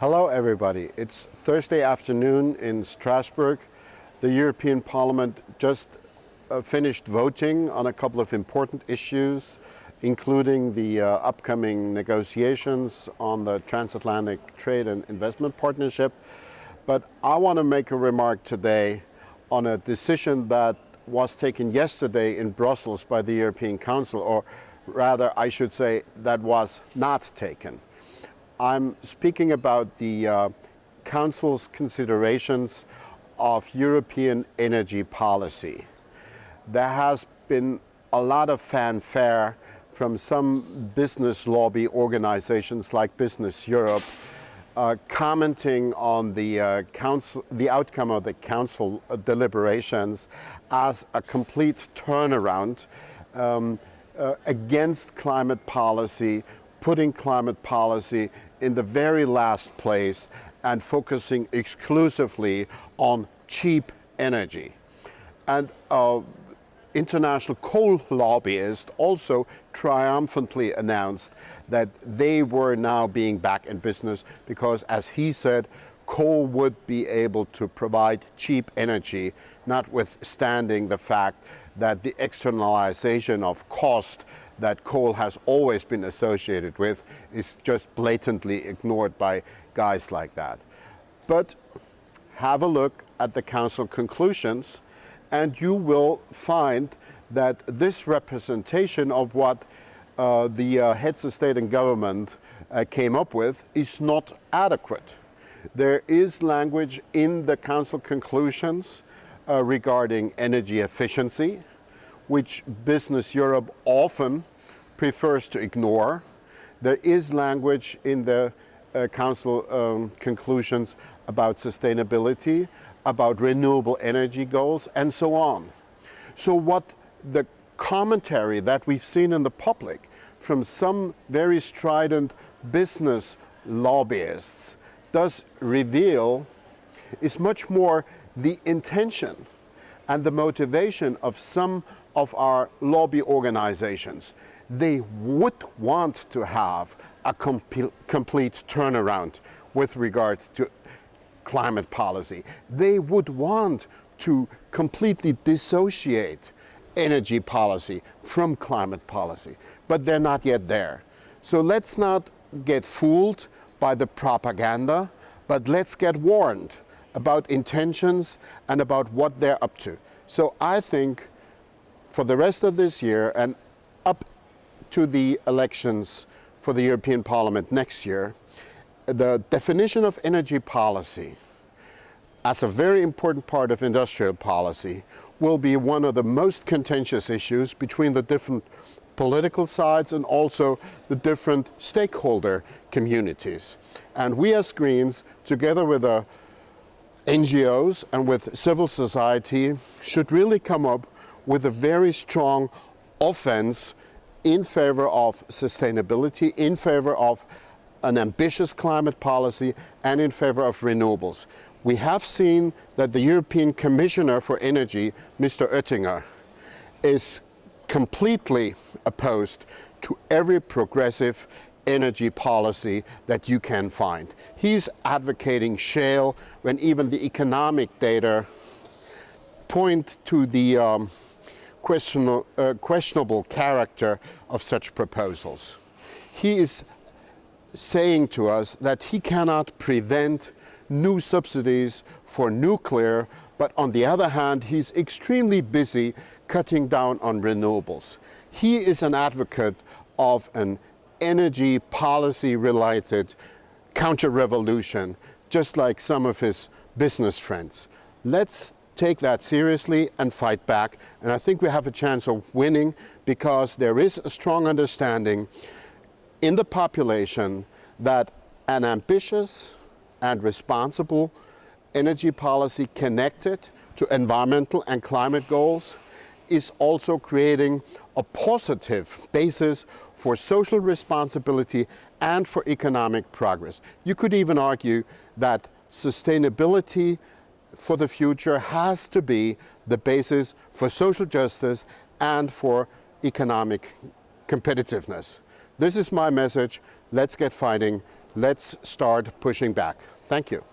Hello everybody. It's Thursday afternoon in Strasbourg. The European Parliament just finished voting on a couple of important issues, including the upcoming negotiations on the Transatlantic Trade and Investment Partnership. But I want to make a remark today on a decision that was taken yesterday in Brussels by the European Council, or rather I should say that was not taken. I'm speaking about the Council's considerations of European energy policy. There has been a lot of fanfare from some business lobby organizations like Business Europe commenting on the outcome of the Council deliberations as a complete turnaround against climate policy, putting climate policy in the very last place and focusing exclusively on cheap energy. And international coal lobbyists also triumphantly announced that they were now being back in business because, as he said, coal would be able to provide cheap energy, notwithstanding the fact that the externalization of cost that coal has always been associated with is just blatantly ignored by guys like that. But have a look at the Council conclusions and you will find that this representation of what the heads of state and government came up with is not adequate. There is language in the Council conclusions regarding energy efficiency, which Business Europe often prefers to ignore. There is language in the Council conclusions about sustainability, about renewable energy goals, and so on. So what the commentary that we've seen in the public from some very strident business lobbyists does reveal is much more the intention and the motivation of some of our lobby organizations. They would want to have a complete turnaround with regard to climate policy. They would want to completely dissociate energy policy from climate policy, but they're not yet there. So let's not get fooled by the propaganda, but let's get warned about intentions and about what they're up to. So I think for the rest of this year and up to the elections for the European Parliament next year, the definition of energy policy as a very important part of industrial policy will be one of the most contentious issues between the different political sides and also the different stakeholder communities. And we as Greens, together with the NGOs and with civil society, should really come up with a very strong offense in favor of sustainability, in favor of an ambitious climate policy, and in favor of renewables. We have seen that the European Commissioner for Energy, Mr. Oettinger, is completely opposed to every progressive energy policy that you can find. He's advocating shale when even the economic data point to the questionable character of such proposals. He is saying to us that he cannot prevent new subsidies for nuclear, but on the other hand, he's extremely busy cutting down on renewables. He is an advocate of an energy policy-related counter-revolution, just like some of his business friends. Let's take that seriously and fight back. And I think we have a chance of winning because there is a strong understanding in the population that an ambitious and responsible energy policy connected to environmental and climate goals is also creating a positive basis for social responsibility and for economic progress. You could even argue that sustainability for the future has to be the basis for social justice and for economic competitiveness. This is my message. Let's get fighting Let's start pushing back. Thank you.